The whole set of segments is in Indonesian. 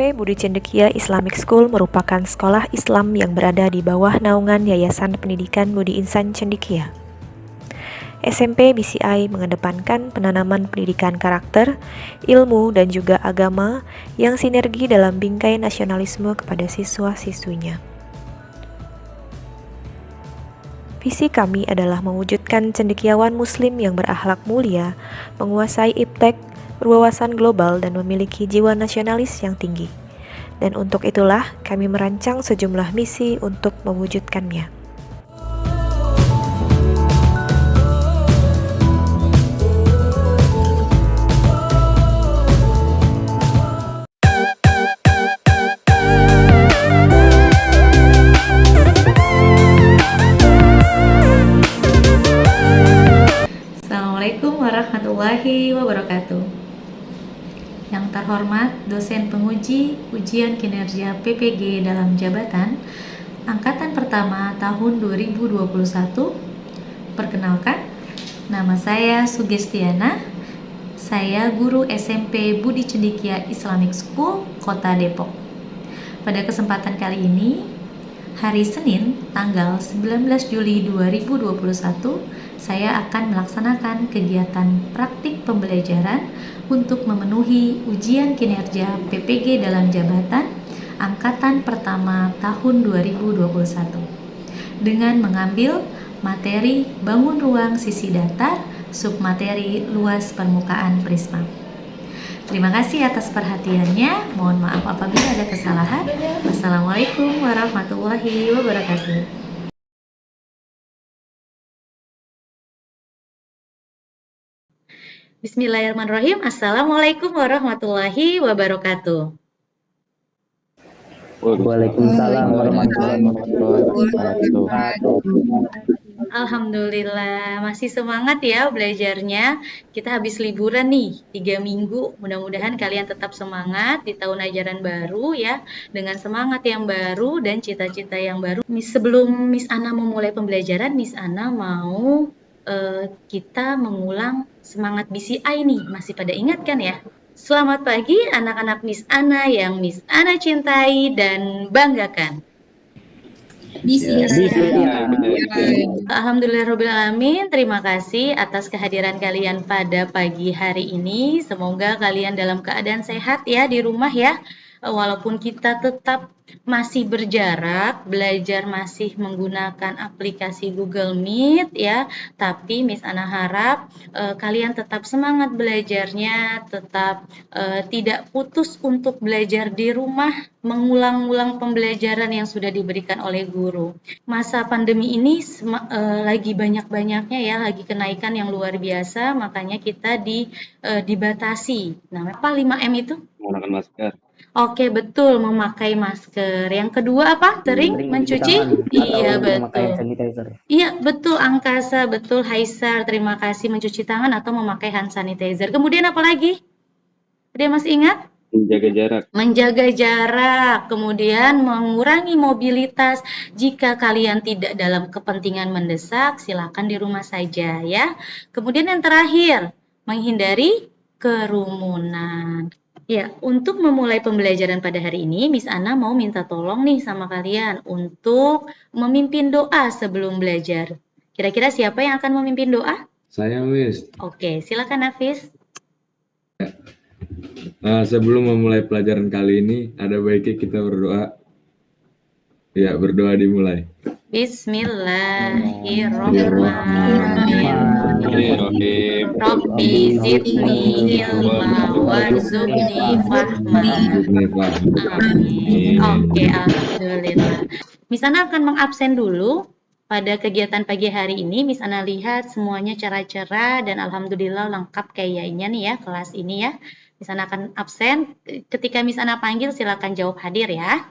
SMP Budi Cendekia Islamic School merupakan sekolah Islam yang berada di bawah naungan Yayasan Pendidikan Budi Insan Cendekia. SMP BCI mengedepankan penanaman pendidikan karakter, ilmu, dan juga agama yang sinergi dalam bingkai nasionalisme kepada siswa-siswinya. Visi kami adalah mewujudkan cendekiawan muslim yang berakhlak mulia, menguasai iptek, berwawasan global, dan memiliki jiwa nasionalis yang tinggi. Dan untuk itulah kami merancang sejumlah misi untuk mewujudkannya. Assalamualaikum warahmatullahi wabarakatuh. Yang terhormat dosen penguji ujian kinerja PPG dalam jabatan Angkatan Pertama tahun 2021. Perkenalkan, nama saya Sugestiana. Saya guru SMP Budi Cendekia Islamic School, Kota Depok. Pada kesempatan kali ini, hari Senin, tanggal 19 Juli 2021, saya akan melaksanakan kegiatan praktik pembelajaran untuk memenuhi ujian kinerja PPG dalam jabatan Angkatan Pertama tahun 2021 dengan mengambil materi bangun ruang sisi datar, submateri luas permukaan prisma. Terima kasih atas perhatiannya. Mohon maaf apabila ada kesalahan. Wassalamualaikum warahmatullahi wabarakatuh. Bismillahirrahmanirrahim. Assalamualaikum warahmatullahi wabarakatuh. Waalaikumsalam warahmatullahi wabarakatuh. Alhamdulillah, masih semangat ya belajarnya. Kita habis liburan nih, 3 minggu. Mudah-mudahan kalian tetap semangat di tahun ajaran baru ya, dengan semangat yang baru dan cita-cita yang baru. Sebelum Miss Ana memulai pembelajaran, Miss Ana mau kita mengulang semangat BCI nih. Masih pada ingat kan ya? Selamat pagi anak-anak Miss Ana yang Miss Ana cintai dan banggakan. Alhamdulillahirrabbilalamin. Terima kasih atas kehadiran kalian pada pagi hari ini. Semoga kalian dalam keadaan sehat ya di rumah ya. Walaupun kita tetap masih berjarak, belajar masih menggunakan aplikasi Google Meet ya, tapi Miss Ana harap kalian tetap semangat belajarnya, tetap tidak putus untuk belajar di rumah, mengulang-ulang pembelajaran yang sudah diberikan oleh guru. Masa pandemi ini lagi banyak-banyaknya ya, lagi kenaikan yang luar biasa, makanya kita dibatasi. Nah, apa 5M itu? Menggunakan masker. Oke, betul, memakai masker. Yang kedua apa? Sering mencuci? Iya, betul. Iya, betul, Angkasa, betul, Haisar. Terima kasih, mencuci tangan atau memakai hand sanitizer. Kemudian apa lagi? Ada yang masih ingat? Menjaga jarak. Menjaga jarak, kemudian mengurangi mobilitas. Jika kalian tidak dalam kepentingan mendesak, silakan di rumah saja ya. Kemudian yang terakhir, menghindari kerumunan. Ya, untuk memulai pembelajaran pada hari ini, Miss Ana mau minta tolong nih sama kalian untuk memimpin doa sebelum belajar. Kira-kira siapa yang akan memimpin doa? Saya, Miss. Oke, silakan Hafiz. Sebelum memulai pelajaran kali ini, ada baiknya kita berdoa. Ya, berdoa dimulai. Bismillahirrahmanirrahim. Rabbi zidni ilma warzuqni fahma. Amin. Oke, alhamdulillah. Miss Ana akan mengabsen dulu. Pada kegiatan pagi hari ini, Miss Ana lihat semuanya cerah-cerah dan alhamdulillah lengkap kayaknya nih ya kelas ini ya. Miss Ana akan absen. Ketika Miss Ana panggil, silakan jawab hadir ya.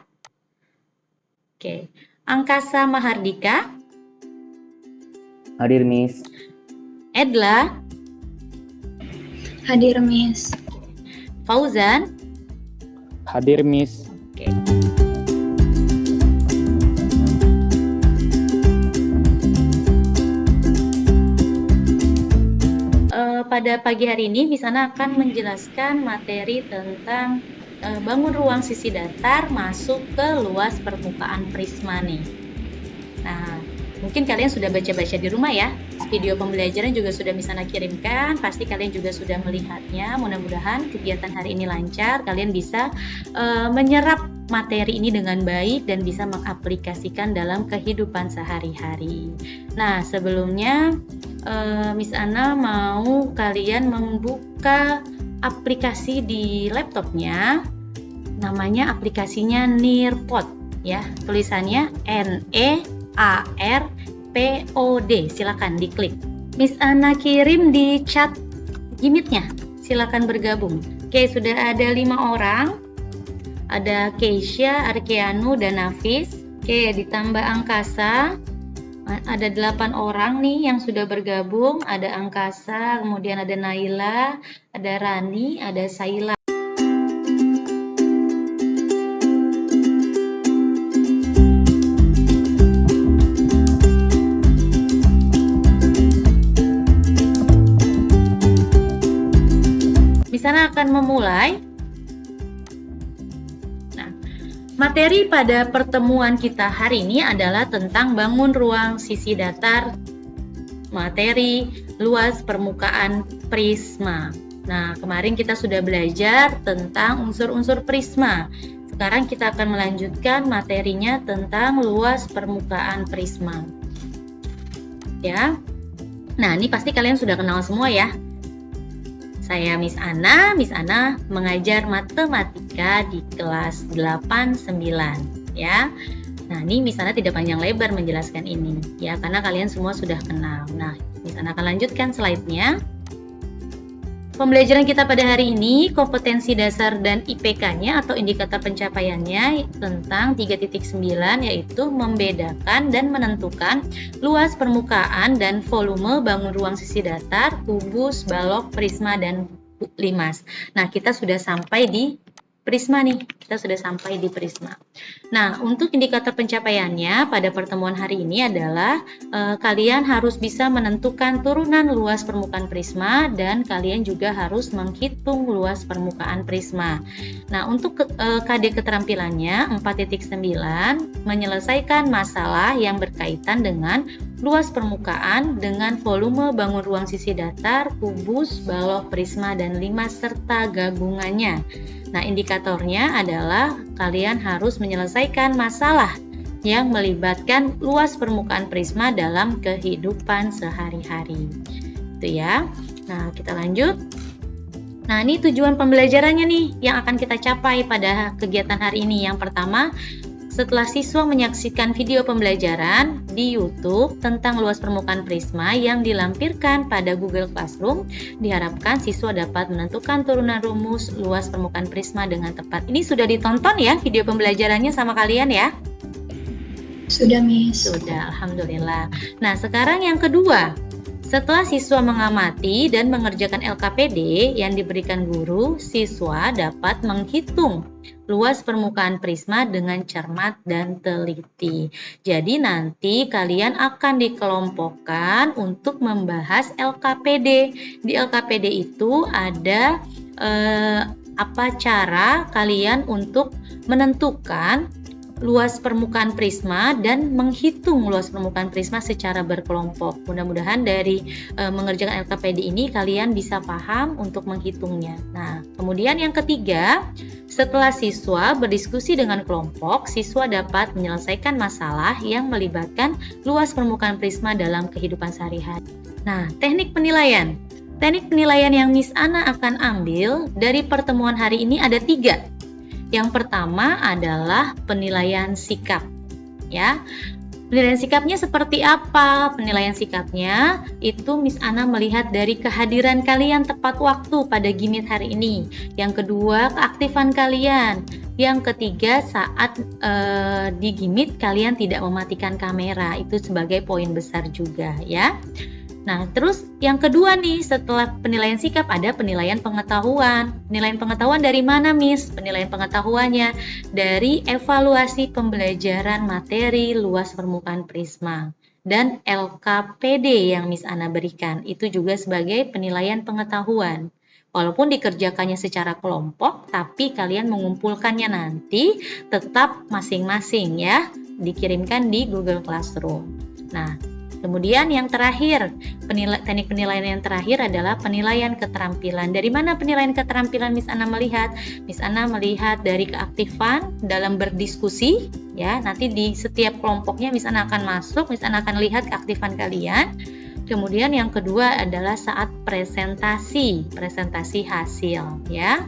Oke. Angkasa Mahardika. Hadir, Miss. Edla. Hadir, Miss. Fauzan. Hadir, Miss. Oke. Pada pagi hari ini, Miss Ana akan menjelaskan materi tentang bangun ruang sisi datar masuk ke luas permukaan prisma nih. Nah, mungkin kalian sudah baca-baca di rumah ya. Video pembelajaran juga sudah Misana kirimkan, pasti kalian juga sudah melihatnya. Mudah-mudahan kegiatan hari ini lancar, kalian bisa menyerap materi ini dengan baik dan bisa mengaplikasikan dalam kehidupan sehari-hari. Nah, sebelumnya Miss Ana mau kalian membuka aplikasi di laptopnya, namanya aplikasinya Nearpod ya, tulisannya NEARPOD, silakan diklik. Miss Ana kirim di chat Gmeet-nya, silakan bergabung. Oke, sudah ada 5 orang, ada Keisha, Arkeanu, dan Nafis. Oke, ditambah Angkasa, ada 8 orang nih yang sudah bergabung. Ada Angkasa, kemudian ada Naila, ada Rani, ada Saila. Misana akan memulai. Materi pada pertemuan kita hari ini adalah tentang bangun ruang sisi datar, materi luas permukaan prisma. Nah, kemarin kita sudah belajar tentang unsur-unsur prisma. Sekarang kita akan melanjutkan materinya tentang luas permukaan prisma. Ya. Nah, ini pasti kalian sudah kenal semua ya. Saya Miss Ana mengajar matematika di kelas 8-9 ya. Nah, ini Miss Ana tidak panjang lebar menjelaskan ini ya, karena kalian semua sudah kenal. Nah, Miss Ana akan lanjutkan slide-nya. Pembelajaran kita pada hari ini, kompetensi dasar dan IPK-nya atau indikator pencapaiannya tentang 3.9, yaitu membedakan dan menentukan luas permukaan dan volume bangun ruang sisi datar, kubus, balok, prisma, dan limas. Nah, kita sudah sampai di prisma nih, Nah, untuk indikator pencapaiannya pada pertemuan hari ini adalah kalian harus bisa menentukan turunan luas permukaan prisma dan kalian juga harus menghitung luas permukaan prisma. Nah, untuk KD keterampilannya 4.9 menyelesaikan masalah yang berkaitan dengan luas permukaan dengan volume bangun ruang sisi datar, kubus, balok, prisma, dan limas serta gabungannya. Nah, indikatornya adalah kalian harus menyelesaikan masalah yang melibatkan luas permukaan prisma dalam kehidupan sehari-hari. Itu ya. Nah, kita lanjut. Nah, ini tujuan pembelajarannya nih yang akan kita capai pada kegiatan hari ini. Yang pertama, setelah siswa menyaksikan video pembelajaran di YouTube tentang luas permukaan prisma yang dilampirkan pada Google Classroom, diharapkan siswa dapat menentukan turunan rumus luas permukaan prisma dengan tepat. Ini sudah ditonton ya video pembelajarannya sama kalian ya? Sudah, Miss. Sudah, alhamdulillah. Nah, sekarang yang kedua. Setelah siswa mengamati dan mengerjakan LKPD yang diberikan guru, siswa dapat menghitung luas permukaan prisma dengan cermat dan teliti. Jadi nanti kalian akan dikelompokkan untuk membahas LKPD. Di LKPD itu ada cara kalian untuk menentukan luas permukaan prisma dan menghitung luas permukaan prisma secara berkelompok. Mudah-mudahan dari mengerjakan LKPD ini kalian bisa paham untuk menghitungnya. Nah, kemudian yang ketiga, setelah siswa berdiskusi dengan kelompok, siswa dapat menyelesaikan masalah yang melibatkan luas permukaan prisma dalam kehidupan sehari-hari. Nah, teknik penilaian. Teknik penilaian yang Miss Ana akan ambil dari pertemuan hari ini ada 3. Yang pertama adalah penilaian sikap, ya. Penilaian sikapnya seperti apa? Penilaian sikapnya itu Miss Ana melihat dari kehadiran kalian tepat waktu pada Gmeet hari ini. Yang kedua, keaktifan kalian. Yang ketiga, saat di Gmeet kalian tidak mematikan kamera. Itu sebagai poin besar juga, ya. Nah, terus yang kedua nih, setelah penilaian sikap ada penilaian pengetahuan. Penilaian pengetahuan dari mana, Miss? Penilaian pengetahuannya dari evaluasi pembelajaran materi luas permukaan prisma dan LKPD yang Miss Ana berikan. Itu juga sebagai penilaian pengetahuan. Walaupun dikerjakannya secara kelompok, tapi kalian mengumpulkannya nanti tetap masing-masing ya, dikirimkan di Google Classroom. Nah, kemudian yang terakhir, teknik penilaian yang terakhir adalah penilaian keterampilan. Dari mana penilaian keterampilan Miss Ana melihat? Miss Ana melihat dari keaktifan dalam berdiskusi, ya. Nanti di setiap kelompoknya Miss Ana akan masuk, Miss Ana akan lihat keaktifan kalian. Kemudian yang kedua adalah saat presentasi hasil, ya.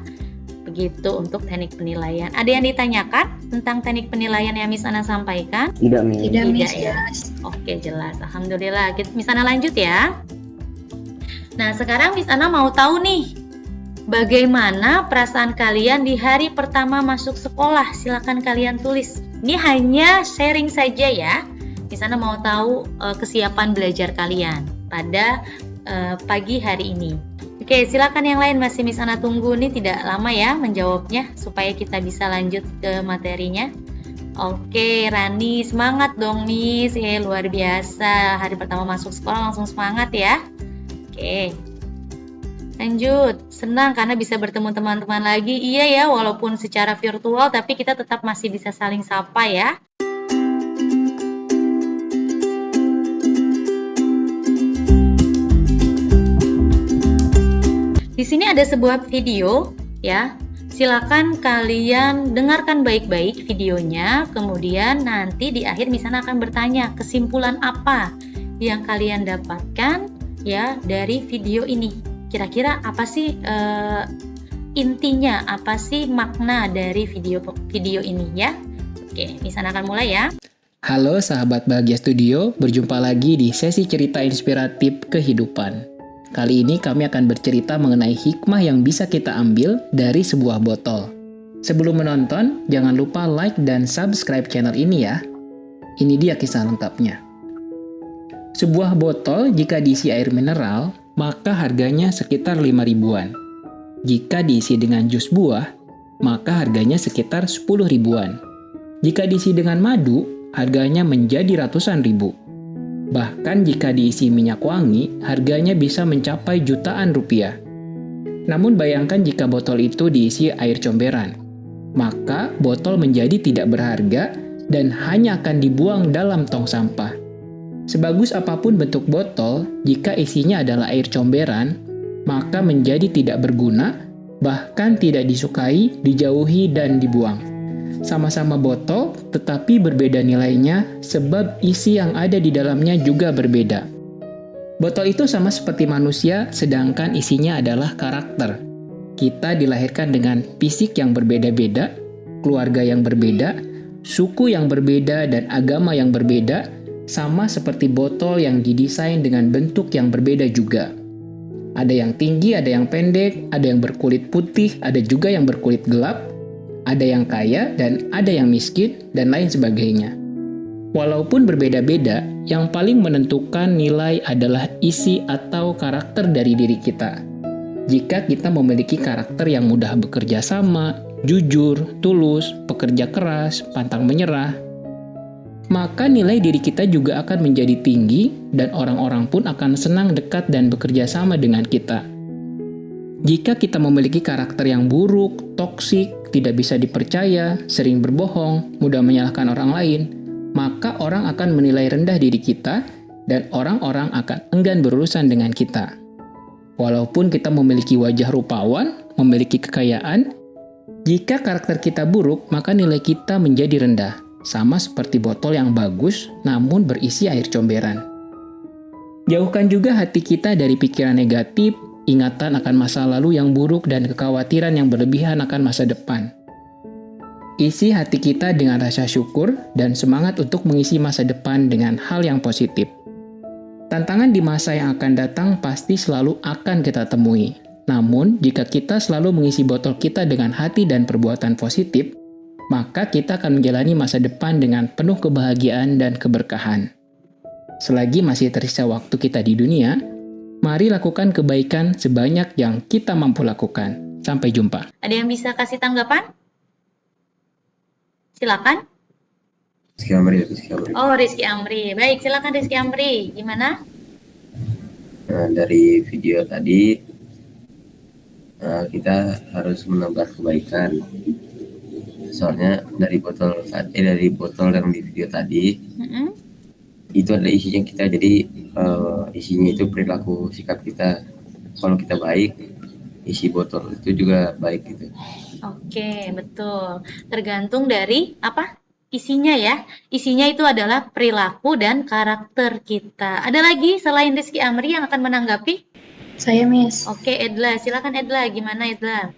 Begitu untuk teknik penilaian. Ada yang ditanyakan tentang teknik penilaian yang Miss Ana sampaikan? Tidak, Miss. Tidak, Miss. ya. Oke, jelas. Alhamdulillah. Miss Ana lanjut ya. Nah, sekarang Miss Ana mau tahu nih, bagaimana perasaan kalian di hari pertama masuk sekolah? Silakan kalian tulis. Ini hanya sharing saja ya. Miss Ana mau tahu kesiapan belajar kalian pada pagi hari ini. Oke, silakan yang lain, masih Miss Ana tunggu nih, tidak lama ya menjawabnya supaya kita bisa lanjut ke materinya. Oke, Rani, semangat dong Miss. Luar biasa. Hari pertama masuk sekolah langsung semangat ya. Oke. Lanjut. Senang karena bisa bertemu teman-teman lagi. Iya ya, walaupun secara virtual tapi kita tetap masih bisa saling sapa ya. Di sini ada sebuah video ya. Silakan kalian dengarkan baik-baik videonya. Kemudian nanti di akhir Miss Ana akan bertanya kesimpulan apa yang kalian dapatkan ya dari video ini. Kira-kira apa sih intinya? Apa sih makna dari video ini ya? Oke, Miss Ana akan mulai ya. Halo sahabat Bahagia Studio, berjumpa lagi di sesi cerita inspiratif kehidupan. Kali ini kami akan bercerita mengenai hikmah yang bisa kita ambil dari sebuah botol. Sebelum menonton, jangan lupa like dan subscribe channel ini ya. Ini dia kisah lengkapnya. Sebuah botol jika diisi air mineral, maka harganya sekitar 5 ribuan. Jika diisi dengan jus buah, maka harganya sekitar 10 ribuan. Jika diisi dengan madu, harganya menjadi ratusan ribu. Bahkan jika diisi minyak wangi, harganya bisa mencapai jutaan rupiah. Namun bayangkan jika botol itu diisi air comberan, maka botol menjadi tidak berharga dan hanya akan dibuang dalam tong sampah. Sebagus apapun bentuk botol, jika isinya adalah air comberan, maka menjadi tidak berguna, bahkan tidak disukai, dijauhi, dan dibuang. Sama-sama botol, tetapi berbeda nilainya sebab isi yang ada di dalamnya juga berbeda. Botol itu sama seperti manusia, sedangkan isinya adalah karakter. Kita dilahirkan dengan fisik yang berbeda-beda, keluarga yang berbeda, suku yang berbeda, dan agama yang berbeda, sama seperti botol yang didesain dengan bentuk yang berbeda juga. Ada yang tinggi, ada yang pendek, ada yang berkulit putih, ada juga yang berkulit gelap, ada yang kaya dan ada yang miskin, dan lain sebagainya. Walaupun berbeda-beda, yang paling menentukan nilai adalah isi atau karakter dari diri kita. Jika kita memiliki karakter yang mudah bekerja sama, jujur, tulus, pekerja keras, pantang menyerah, maka nilai diri kita juga akan menjadi tinggi dan orang-orang pun akan senang dekat dan bekerja sama dengan kita. Jika kita memiliki karakter yang buruk, toksik, tidak bisa dipercaya, sering berbohong, mudah menyalahkan orang lain, maka orang akan menilai rendah diri kita dan orang-orang akan enggan berurusan dengan kita. Walaupun kita memiliki wajah rupawan, memiliki kekayaan, jika karakter kita buruk, maka nilai kita menjadi rendah, sama seperti botol yang bagus namun berisi air comberan. Jauhkan juga hati kita dari pikiran negatif, ingatan akan masa lalu yang buruk, dan kekhawatiran yang berlebihan akan masa depan. Isi hati kita dengan rasa syukur dan semangat untuk mengisi masa depan dengan hal yang positif. Tantangan di masa yang akan datang pasti selalu akan kita temui. Namun, jika kita selalu mengisi botol kita dengan hati dan perbuatan positif, maka kita akan menjalani masa depan dengan penuh kebahagiaan dan keberkahan. Selagi masih tersisa waktu kita di dunia, mari lakukan kebaikan sebanyak yang kita mampu lakukan. Sampai jumpa. Ada yang bisa kasih tanggapan? Silakan. Rizky Amri. Oh, Rizky Amri. Baik, silakan Rizky Amri. Gimana? Nah, dari video tadi kita harus menebar kebaikan. Soalnya dari botol yang di video tadi itu ada isinya kita, jadi isinya itu perilaku sikap kita. Kalau kita baik, isi botol itu juga baik gitu. Oke, betul. Tergantung dari apa? Isinya ya. Isinya itu adalah perilaku dan karakter kita. Ada lagi selain Rizky Amri yang akan menanggapi? Saya Miss. Oke, Edla. Silakan Edla. Gimana Edla?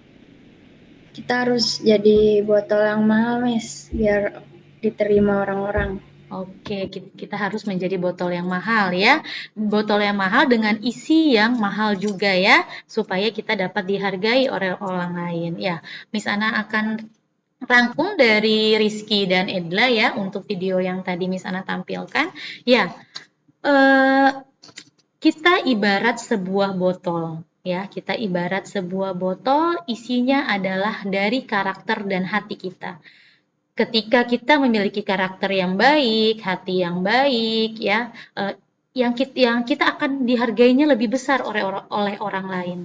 Kita harus jadi botol yang mahal Miss, biar diterima orang-orang. Oke, kita harus menjadi botol yang mahal ya. Botol yang mahal dengan isi yang mahal juga ya, supaya kita dapat dihargai oleh orang lain ya. Miss Ana akan rangkum dari Rizky dan Edla ya untuk video yang tadi Miss Ana tampilkan. Ya, kita ibarat sebuah botol. Ya, kita ibarat sebuah botol, isinya adalah dari karakter dan hati kita. Ketika kita memiliki karakter yang baik, hati yang baik, ya, yang kita akan dihargainya lebih besar oleh orang lain.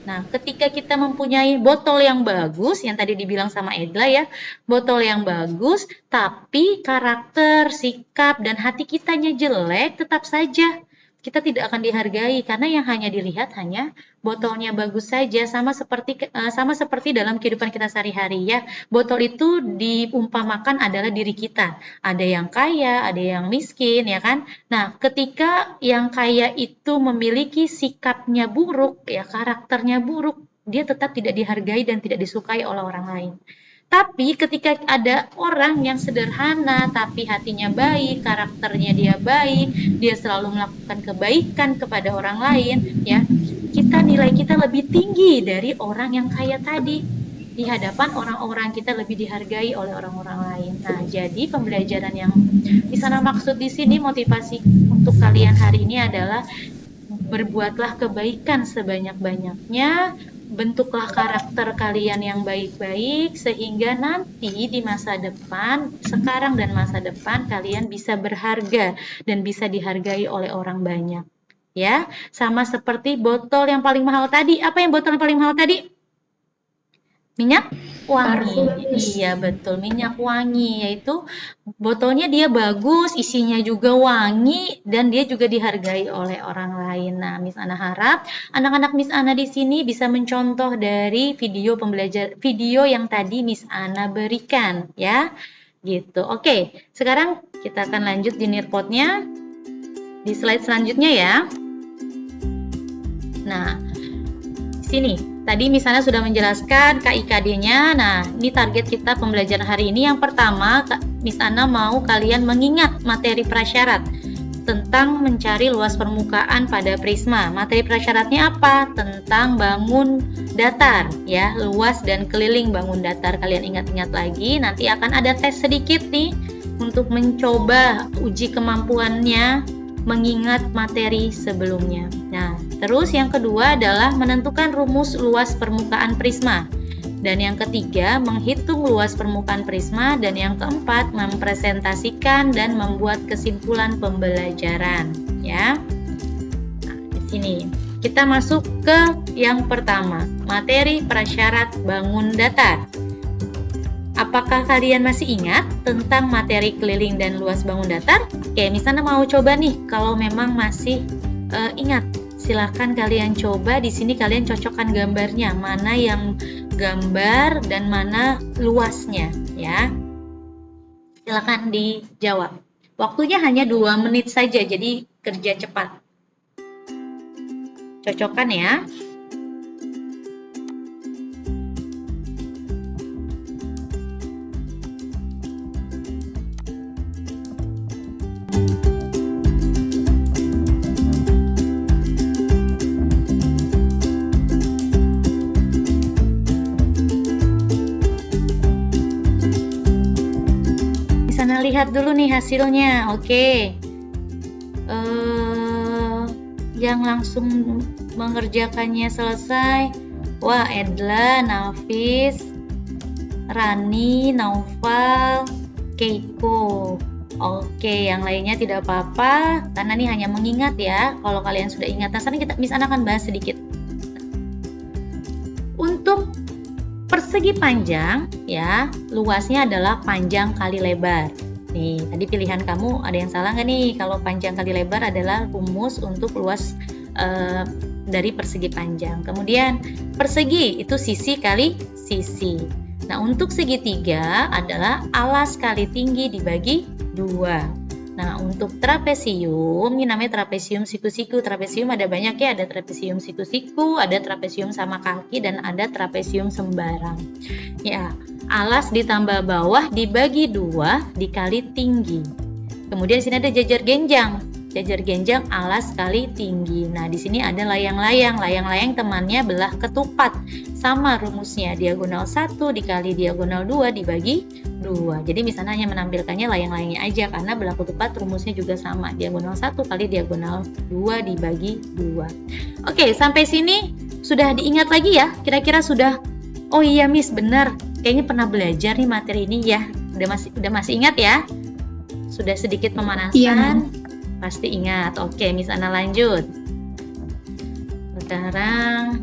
Nah, ketika kita mempunyai botol yang bagus, yang tadi dibilang sama Edla ya, botol yang bagus, tapi karakter, sikap, dan hati kitanya jelek, tetap saja kita tidak akan dihargai karena yang hanya dilihat hanya botolnya bagus saja, sama seperti dalam kehidupan kita sehari-hari ya. Botol itu diumpamakan adalah diri kita. Ada yang kaya, ada yang miskin ya kan. Nah, ketika yang kaya itu memiliki sikapnya buruk ya, karakternya buruk, dia tetap tidak dihargai dan tidak disukai oleh orang lain. Tapi ketika ada orang yang sederhana tapi hatinya baik, karakternya dia baik, dia selalu melakukan kebaikan kepada orang lain, ya, nilai kita lebih tinggi dari orang yang kaya tadi. Di hadapan orang-orang kita lebih dihargai oleh orang-orang lain. Nah, jadi pembelajaran yang di sana maksud di sini, motivasi untuk kalian hari ini adalah berbuatlah kebaikan sebanyak-banyaknya, bentuklah karakter kalian yang baik-baik sehingga nanti di masa depan, sekarang dan masa depan kalian bisa berharga dan bisa dihargai oleh orang banyak. Ya, sama seperti botol yang paling mahal tadi. Apa yang botol yang paling mahal tadi? Minyak wangi. Iya, betul, minyak wangi, yaitu botolnya dia bagus, isinya juga wangi, dan dia juga dihargai oleh orang lain. Nah, Miss Ana harap anak-anak Miss Ana di sini bisa mencontoh dari video yang tadi Miss Ana berikan, ya. Gitu. Oke, sekarang kita akan lanjut di nirpotnya di slide selanjutnya ya. Nah, sini. Tadi Miss Ana sudah menjelaskan KIKD-nya. Nah, ini target kita pembelajaran hari ini. Yang pertama, Miss Ana mau kalian mengingat materi prasyarat tentang mencari luas permukaan pada prisma. Materi prasyaratnya apa? Tentang bangun datar, ya, luas dan keliling bangun datar. Kalian ingat-ingat lagi. Nanti akan ada tes sedikit nih untuk mencoba uji kemampuannya mengingat materi sebelumnya. Nah, terus yang kedua adalah menentukan rumus luas permukaan prisma. Dan yang ketiga, menghitung luas permukaan prisma. Dan yang keempat, mempresentasikan dan membuat kesimpulan pembelajaran. Ya. Nah, di sini kita masuk ke yang pertama, materi prasyarat bangun datar. Apakah kalian masih ingat tentang materi keliling dan luas bangun datar? Oke, misalnya mau coba nih, kalau memang masih ingat, silahkan kalian coba. Di sini kalian cocokkan gambarnya, mana yang gambar dan mana luasnya, ya. Silahkan dijawab. Waktunya hanya 2 menit saja, jadi kerja cepat. Cocokkan ya. Lihat dulu nih hasilnya. Oke. Yang langsung mengerjakannya selesai. Wah, Edla, Nafis, Rani, Naufal, Keiko. Oke, yang lainnya tidak apa-apa karena ini hanya mengingat ya. Kalau kalian sudah ingat, nah sekarang Miss Ana akan bahas sedikit. persegi panjang ya, luasnya adalah panjang kali lebar. Nih, tadi pilihan kamu ada yang salah nggak nih? Kalau panjang kali lebar adalah rumus untuk luas dari persegi panjang. Kemudian persegi itu sisi kali sisi. Nah, untuk segitiga adalah alas kali tinggi dibagi 2. Nah, untuk trapesium, ini namanya trapesium siku-siku. Trapesium ada banyak ya, ada trapesium siku-siku, ada trapesium sama kaki, dan ada trapesium sembarang. Ya, alas ditambah bawah dibagi 2 dikali tinggi. Kemudian di sini ada jajar genjang. Jajar genjang alas kali tinggi. Nah, di sini ada layang-layang. Layang-layang temannya belah ketupat. Sama rumusnya, diagonal 1 dikali diagonal 2 dibagi 2. Jadi misalnya hanya menampilkannya layang-layangnya aja, karena belah ketupat rumusnya juga sama. Diagonal 1 kali diagonal 2 dibagi 2. Oke, sampai sini sudah diingat lagi ya? Kira-kira sudah, oh iya Miss, benar. Kayaknya pernah belajar nih materi ini ya. Udah masih ingat ya? Sudah sedikit pemanasan? Iya, Pasti ingat. Oke, Miss Ana lanjut. Sekarang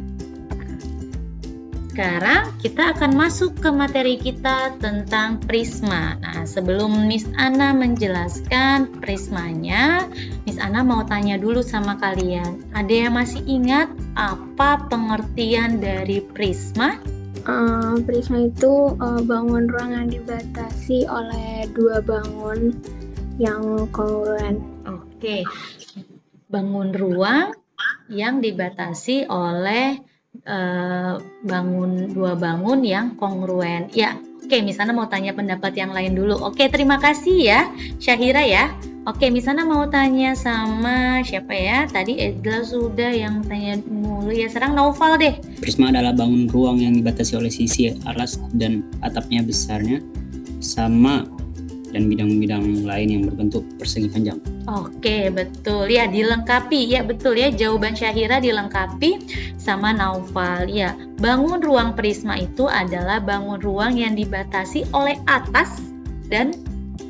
kita akan masuk ke materi kita tentang prisma. Nah, sebelum Miss Ana menjelaskan prismanya, Miss Ana mau tanya dulu sama kalian. Ada yang masih ingat apa pengertian dari prisma? Prisma itu bangun ruang yang dibatasi oleh 2 bangun yang kongruen. Oke, bangun ruang yang dibatasi oleh 2 bangun yang kongruen. Ya, oke, misalnya mau tanya pendapat yang lain dulu. Oke, terima kasih ya, Syahira ya. Oke, misalnya mau tanya sama siapa ya? Tadi Edla sudah yang tanya mulu ya. Sekarang Naufal deh. Prisma adalah bangun ruang yang dibatasi oleh sisi alas dan atapnya besarnya sama dan bidang-bidang lain yang berbentuk persegi panjang. Oke, betul ya, dilengkapi ya, betul ya, jawaban Syahira dilengkapi sama Naufal ya. Bangun ruang prisma itu adalah bangun ruang yang dibatasi oleh atas dan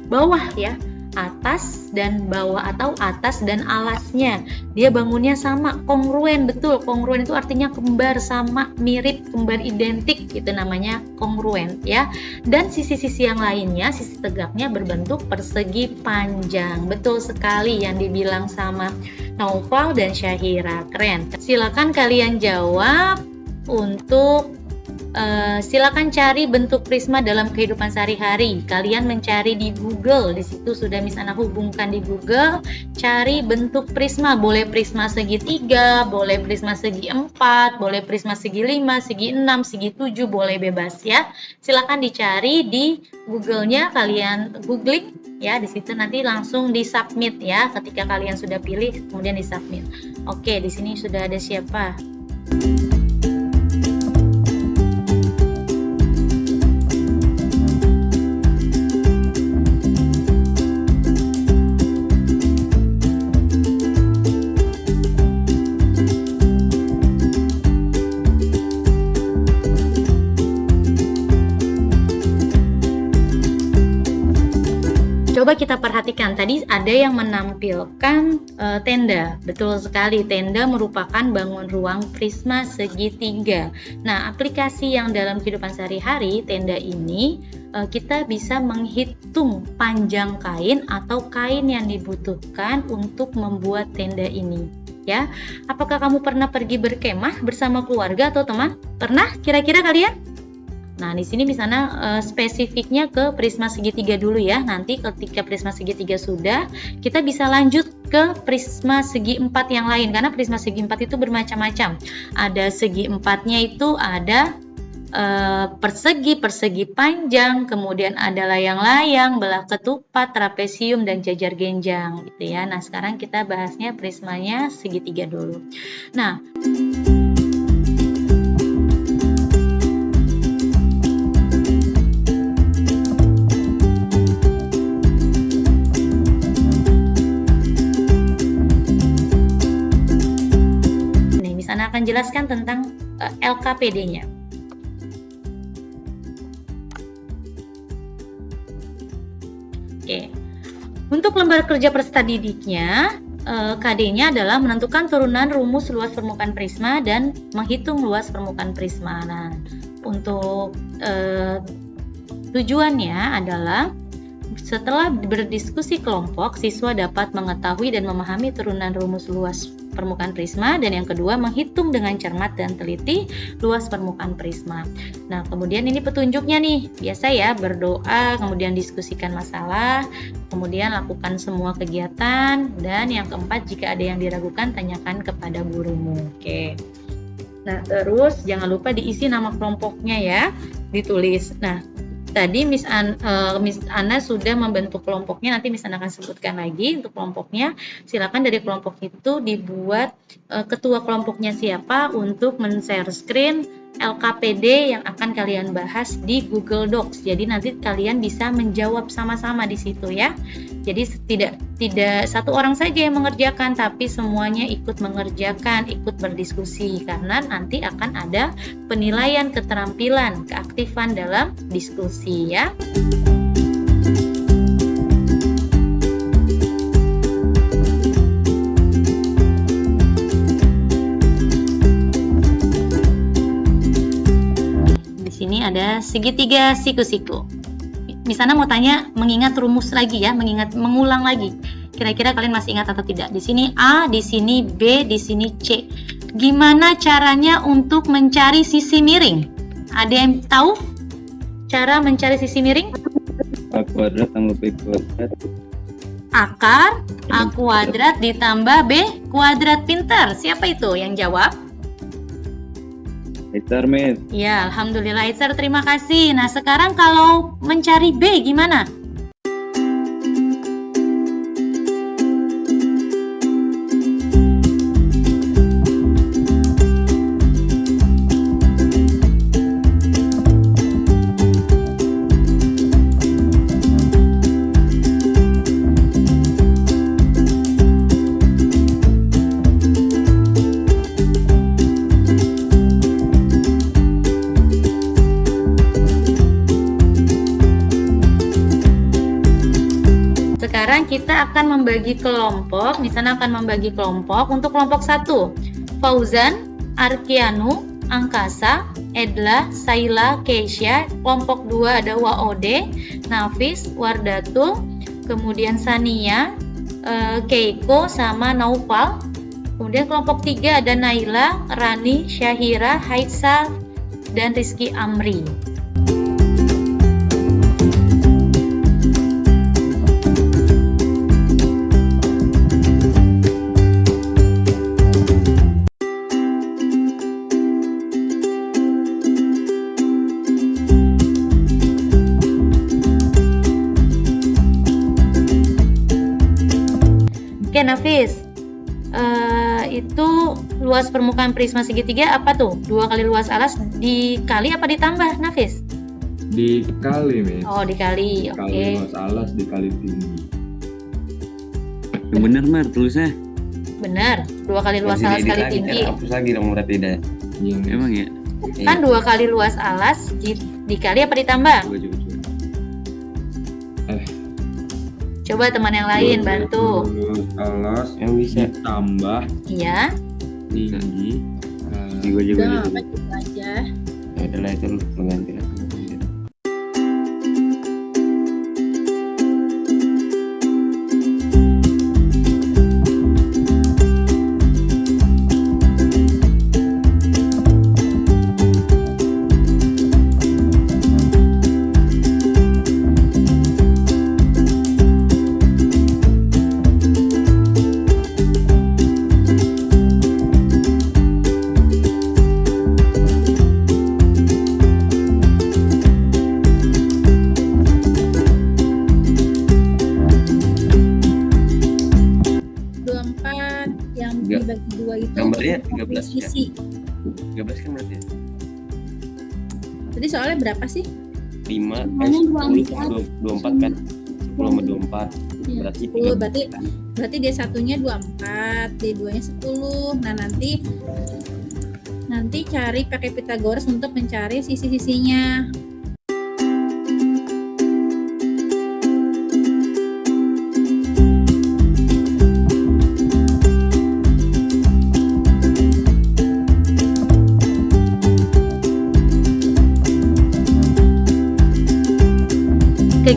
bawah ya. Atas dan bawah atau atas dan alasnya. Dia bangunnya sama, kongruen, betul. Kongruen itu artinya kembar, sama, mirip, kembar identik, itu namanya kongruen ya. Dan sisi-sisi yang lainnya, sisi tegaknya berbentuk persegi panjang. Betul sekali yang dibilang sama Naufal dan Syahira. Keren. Silakan kalian jawab untuk silakan cari bentuk prisma dalam kehidupan sehari-hari. Kalian mencari di Google, di situ sudah Miss Ana hubungkan di Google. Cari bentuk prisma, boleh prisma segitiga, boleh prisma segi 4, boleh prisma segi 5, segi 6, segi 7, boleh bebas ya. Silakan dicari di Google-nya, kalian googling ya, di situ nanti langsung di submit ya. Ketika kalian sudah pilih, kemudian di submit. Oke, di sini sudah ada siapa? Coba kita perhatikan, tadi ada yang menampilkan tenda. Betul sekali, tenda merupakan bangun ruang prisma segitiga. Nah, aplikasi yang dalam kehidupan sehari-hari, tenda ini kita bisa menghitung panjang kain atau kain yang dibutuhkan untuk membuat tenda ini. Ya, apakah kamu pernah pergi berkemah bersama keluarga atau teman? Pernah? Kira-kira kalian? Nah, di sini misalnya spesifiknya ke prisma segitiga dulu ya. Nanti ketika prisma segitiga sudah, kita bisa lanjut ke prisma segi 4 yang lain. Karena prisma segi 4 itu bermacam-macam. Ada segi 4-nya itu ada persegi panjang, kemudian ada layang-layang, belah ketupat, trapesium, dan jajar genjang gitu ya. Nah, sekarang kita bahasnya prismanya segitiga dulu. Nah, akan jelaskan tentang LKPD-nya. Oke. Untuk lembar kerja peserta didiknya, KD-nya adalah menentukan turunan rumus luas permukaan prisma dan menghitung luas permukaan prisma. Nah, Untuk tujuannya adalah setelah berdiskusi kelompok, siswa dapat mengetahui dan memahami turunan rumus luas permukaan prisma, dan yang kedua menghitung dengan cermat dan teliti luas permukaan prisma. Nah, kemudian ini petunjuknya nih, biasa ya, berdoa, kemudian diskusikan masalah, kemudian lakukan semua kegiatan, dan yang keempat jika ada yang diragukan tanyakan kepada gurumu. Oke. Nah, terus jangan lupa diisi nama kelompoknya ya, ditulis. Nah, tadi Miss Ana sudah membentuk kelompoknya, nanti Miss Ana akan sebutkan lagi untuk kelompoknya. Silakan dari kelompok itu dibuat ketua kelompoknya siapa untuk men-share screen LKPD yang akan kalian bahas di Google Docs. Jadi nanti kalian bisa menjawab sama-sama di situ ya. Jadi tidak satu orang saja yang mengerjakan, tapi semuanya ikut mengerjakan, ikut berdiskusi, karena nanti akan ada penilaian keterampilan, keaktifan dalam diskusi ya. Di sini ada segitiga siku-siku. Misalnya mau tanya, mengingat rumus lagi ya, mengulang lagi. Kira-kira kalian masih ingat atau tidak? Di sini A, di sini B, di sini C. Gimana caranya untuk mencari sisi miring? Ada yang tahu cara mencari sisi miring? A kuadrat tambah B kuadrat. Akar A kuadrat ditambah B kuadrat. Pintar. Siapa itu yang jawab? Mister Miss. Ya, alhamdulillah Itzer, terima kasih. Nah, sekarang kalau mencari B gimana? Sekarang kita akan membagi kelompok. Misalnya akan membagi kelompok. Untuk kelompok 1, Fauzan, Arkianu, Angkasa, Edla, Saila, Keisha. Kelompok 2 ada Waode, Nafis, Wardatul, kemudian Sania, Keiko, sama Naufal. Kemudian kelompok 3 ada Naila, Rani, Syahira, Haitsa, dan Rizky Amri. Oke, Nafis, itu luas permukaan prisma segitiga apa tuh? 2 kali luas alas dikali apa ditambah, Nafis? Dikali, Miss. Oh, dikali. Oke. Kali luas alas dikali tinggi. Yang benar Mar tulisnya. Benar. 2 kali luas alas kali tinggi. Hapus lagi dong berarti dah. Yang Emang ya? Kan 2 kali luas alas dikali apa ditambah? Coba. Coba teman yang lain bantu. Luas alas Yang bisa. ditambah Iya. tinggi. Gue juga. Udah, apa gitu aja. Ya adalah itu lu ganti lah. Dibagi 2 itu Gambarnya untuk 13 ya? sisi. 13 kan berarti ya? Tadi soalnya berapa sih? 5, Semuanya 24 kan? 10 sama 24 Iya, berarti 10. Berarti dia satunya 24, D2 nya 10. Nah, nanti cari pakai Pythagoras untuk mencari sisi-sisinya.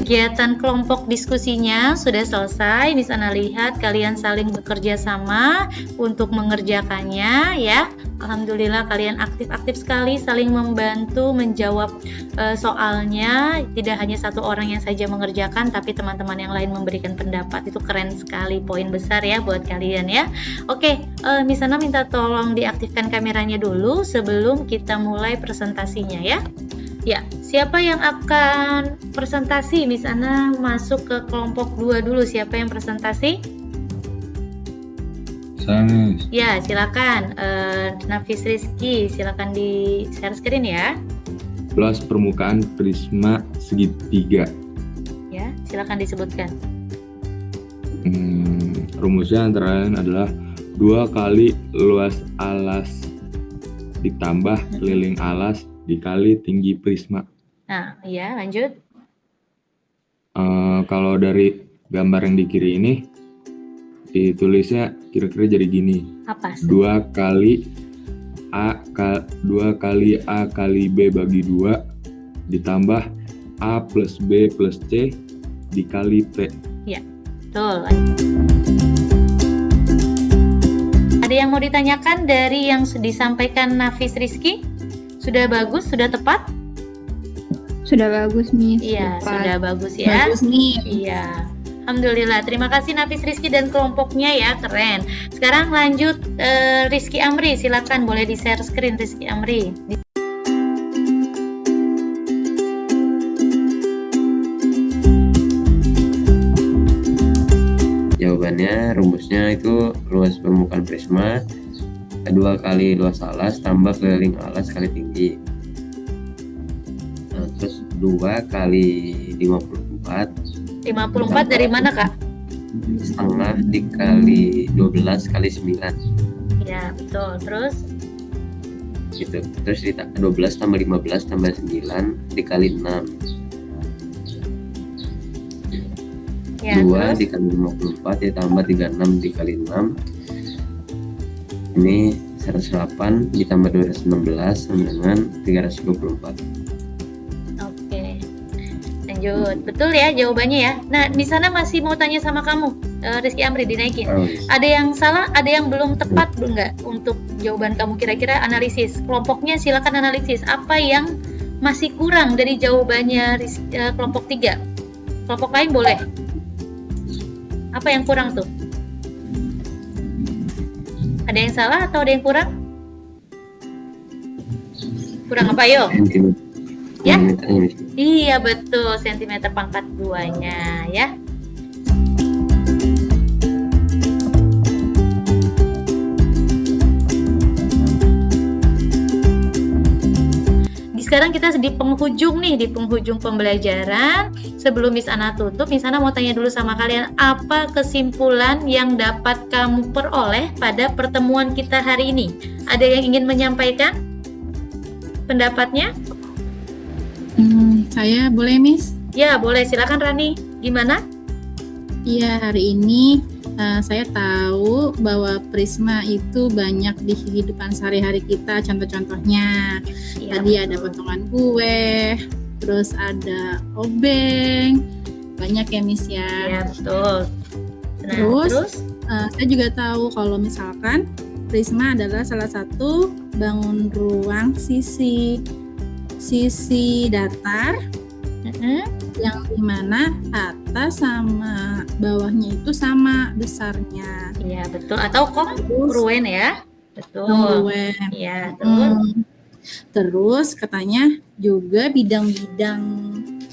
kegiatan kelompok diskusinya sudah selesai. Miss Ana lihat kalian saling bekerja sama untuk mengerjakannya ya. Alhamdulillah kalian aktif-aktif sekali saling membantu menjawab soalnya. Tidak hanya satu orang yang saja mengerjakan, tapi teman-teman yang lain memberikan pendapat. Itu keren sekali, poin besar ya buat kalian ya. Oke, Miss Ana minta tolong diaktifkan kameranya dulu sebelum kita mulai presentasinya ya. Ya, siapa yang akan presentasi? Miss Ana masuk ke kelompok 2 dulu. Siapa yang presentasi? Saya, Miss. Ya, silakan. Nafis Rizky, silakan di share screen ya. Luas permukaan prisma segitiga. Ya, silakan disebutkan. Rumusnya antara lain adalah 2 kali luas alas ditambah keliling alas dikali tinggi prisma. Nah, ya, lanjut. Kalau dari gambar yang di kiri ini ditulisnya kira-kira jadi gini. Apa? 2 kali A kali B bagi 2 ditambah A plus B plus C dikali P. Ya, betul. Ada yang mau ditanyakan dari yang disampaikan Nafis Rizky? Sudah bagus? Sudah tepat? Sudah bagus, Miss. Iya, sudah bagus ya. Bagus nih. Iya. Alhamdulillah. Terima kasih Nafis Rizky dan kelompoknya ya, keren. Sekarang lanjut Rizky Amri, silakan boleh di-share screen Rizky Amri. Jawabannya, rumusnya itu luas permukaan prisma 2 kali luas alas tambah keliling alas kali tinggi. Nah, terus 2 kali 54 dari mana, Kak? setengah dikali 12 kali 9 Ya, betul. Terus? gitu. Terus 12 tambah 15 tambah 9 dikali 6. Ya, 2 terus? dikali 54 ditambah 36 dikali 6. Ini 108 ditambah 216 sama dengan 324. Oke. Lanjut. Betul ya jawabannya ya. Nah, di sana masih mau tanya sama kamu, Rizky Amri, dinaikin. Oh, Ada yang salah, ada yang belum tepat enggak untuk jawaban kamu? Kira-kira analisis. Kelompoknya silakan analisis. Apa yang masih kurang dari jawabannya kelompok 3? Kelompok lain boleh. Apa yang kurang tuh? Ada yang salah atau ada yang kurang? Kurang apa yo? Ya? Iya betul, sentimeter pangkat 2-nya ya. Sekarang kita di penghujung nih, di penghujung pembelajaran. Sebelum Miss Ana tutup, Miss Ana mau tanya dulu sama kalian, apa kesimpulan yang dapat kamu peroleh pada pertemuan kita hari ini? Ada yang ingin menyampaikan pendapatnya? Saya boleh, Miss? Ya, boleh. Silakan Rani. Gimana? Iya, hari ini saya tahu bahwa prisma itu banyak di kehidupan sehari-hari kita. Contoh-contohnya Ya, tadi ada potongan kue, terus ada obeng, banyak ya, Miss ya. Ya, betul. Nah, Terus? Saya juga tahu kalau misalkan prisma adalah salah satu bangun ruang sisi datar yang dimana atas sama bawahnya itu sama besarnya. Iya, betul. Atau kongruen ya. Betul. Kongruen. Iya, terus. Terus katanya juga bidang-bidang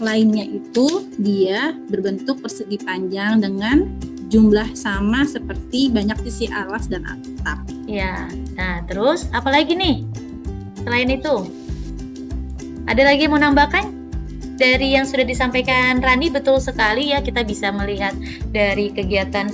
lainnya itu dia berbentuk persegi panjang dengan jumlah sama seperti banyak sisi alas dan atap. Ya, nah terus apa lagi nih? Selain itu, ada lagi yang mau nambahkan? Dari yang sudah disampaikan Rani, betul sekali ya, kita bisa melihat dari kegiatan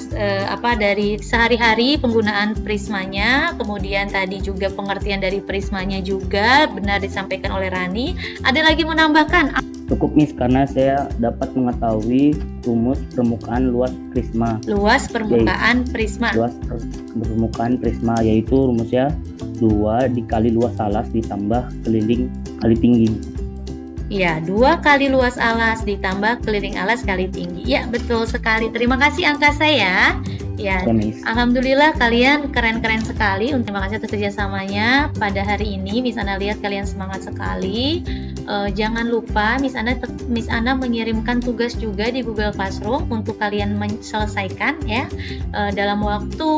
dari sehari-hari penggunaan prismanya, kemudian tadi juga pengertian dari prismanya juga benar disampaikan oleh Rani. Ada lagi mau nambahkan? Cukup, Miss, karena saya dapat mengetahui rumus permukaan luas prisma. Luas permukaan prisma. Luas permukaan prisma yaitu rumusnya 2 dikali luas alas ditambah keliling kali tinggi. Ya, 2 kali luas alas ditambah keliling alas kali tinggi. Ya, betul sekali. Terima kasih angkasa ya. Ya, Ya, Miss. alhamdulillah kalian keren-keren sekali. Terima kasih atas kerjasamanya pada hari ini. Miss Ana lihat kalian semangat sekali. Jangan lupa Miss Ana mengirimkan tugas juga di Google Classroom untuk kalian menyelesaikan ya dalam waktu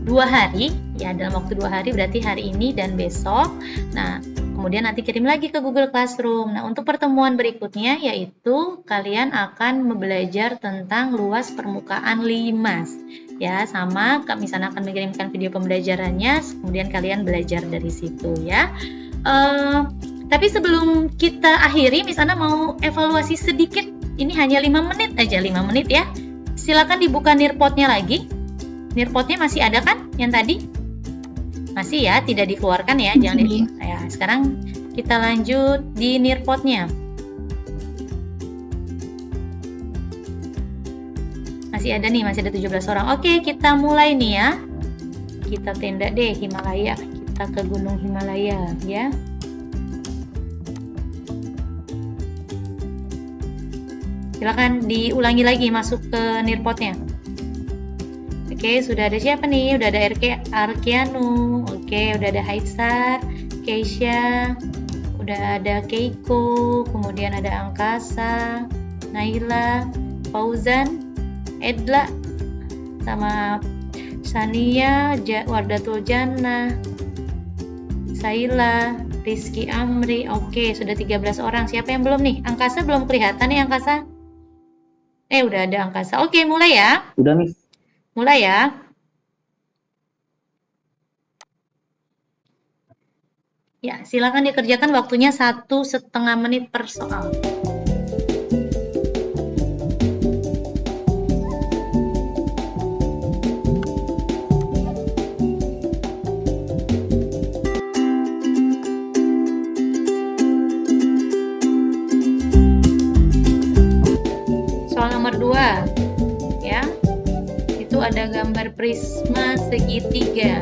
2 hari. Ya, dalam waktu 2 hari berarti hari ini dan besok. Nah, kemudian nanti kirim lagi ke Google Classroom. Nah, untuk pertemuan berikutnya yaitu kalian akan belajar tentang luas permukaan limas. Ya, sama Miss Ana akan mengirimkan video pembelajarannya, kemudian kalian belajar dari situ ya. Tapi sebelum kita akhiri, Miss Ana mau evaluasi sedikit. Ini hanya 5 menit aja, 5 menit ya. Silakan dibuka nirpotnya lagi. Nirpotnya masih ada kan yang tadi? Masih ya, tidak dikeluarkan ya, jangan ya. Sekarang kita lanjut di nirpotnya. Masih ada nih, masih ada 17 orang. Oke, kita mulai nih ya. Kita tenda deh Himalaya. Kita ke Gunung Himalaya ya. Silakan diulangi lagi masuk ke nirpotnya. Oke, sudah ada siapa nih? Udah ada Arkianu. Oke, udah ada Haitsar, Keisha, udah ada Keiko, kemudian ada Angkasa, Naila, Fauzan, Edla, sama Sania, Wardatul Jannah, Saila, Rizky Amri. Oke, sudah 13 orang. Siapa yang belum nih? Angkasa belum kelihatan nih Angkasa? Udah ada Angkasa. Oke, mulai ya. Udah, Miss. Mulai ya. Ya, silakan dikerjakan, waktunya 1,5 menit per soal. Soal nomor 2 ya. Itu ada gambar prisma segitiga.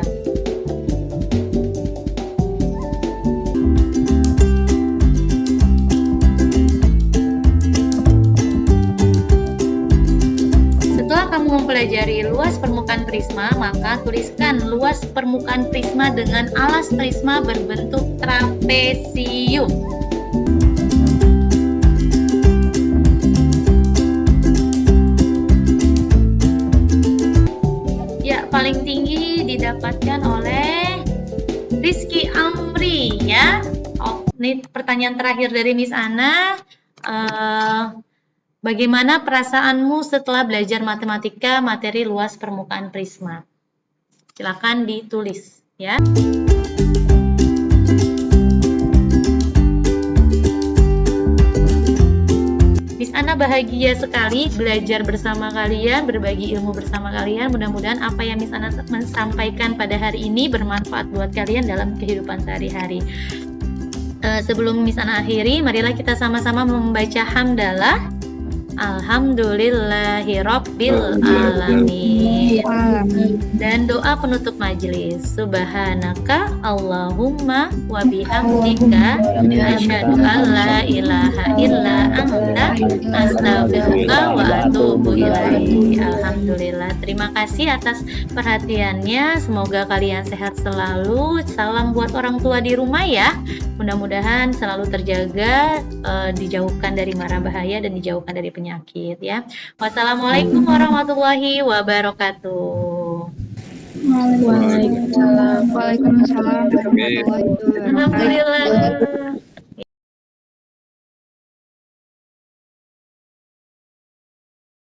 Setelah kamu mempelajari luas permukaan prisma, maka tuliskan luas permukaan prisma dengan alas prisma berbentuk trapesium. Paling tinggi didapatkan oleh Rizky Amri ya. Ini pertanyaan terakhir dari Miss Ana. Bagaimana perasaanmu setelah belajar matematika materi luas permukaan prisma? Silakan ditulis ya. Miss Ana bahagia sekali belajar bersama kalian, berbagi ilmu bersama kalian. Mudah-mudahan apa yang Miss Ana sampaikan pada hari ini bermanfaat buat kalian dalam kehidupan sehari-hari. Sebelum Miss Ana akhiri, marilah kita sama-sama membaca hamdalah. Alhamdulillahirabbil alamin. Dan doa penutup majelis. Subhanaka Allahumma wa bihamdika asyhadu an la ilaha illa anta astaghfiruka wa atubu ilaik. Alhamdulillah. Terima kasih atas perhatiannya. Semoga kalian sehat selalu. Salam buat orang tua di rumah ya. Mudah-mudahan selalu terjaga, dijauhkan dari mara bahaya dan dijauhkan dari penyakit ya. Wassalamualaikum warahmatullahi wabarakatuh. Waalaikumsalam warahmatullahi wabarakatuh. Alhamdulillah.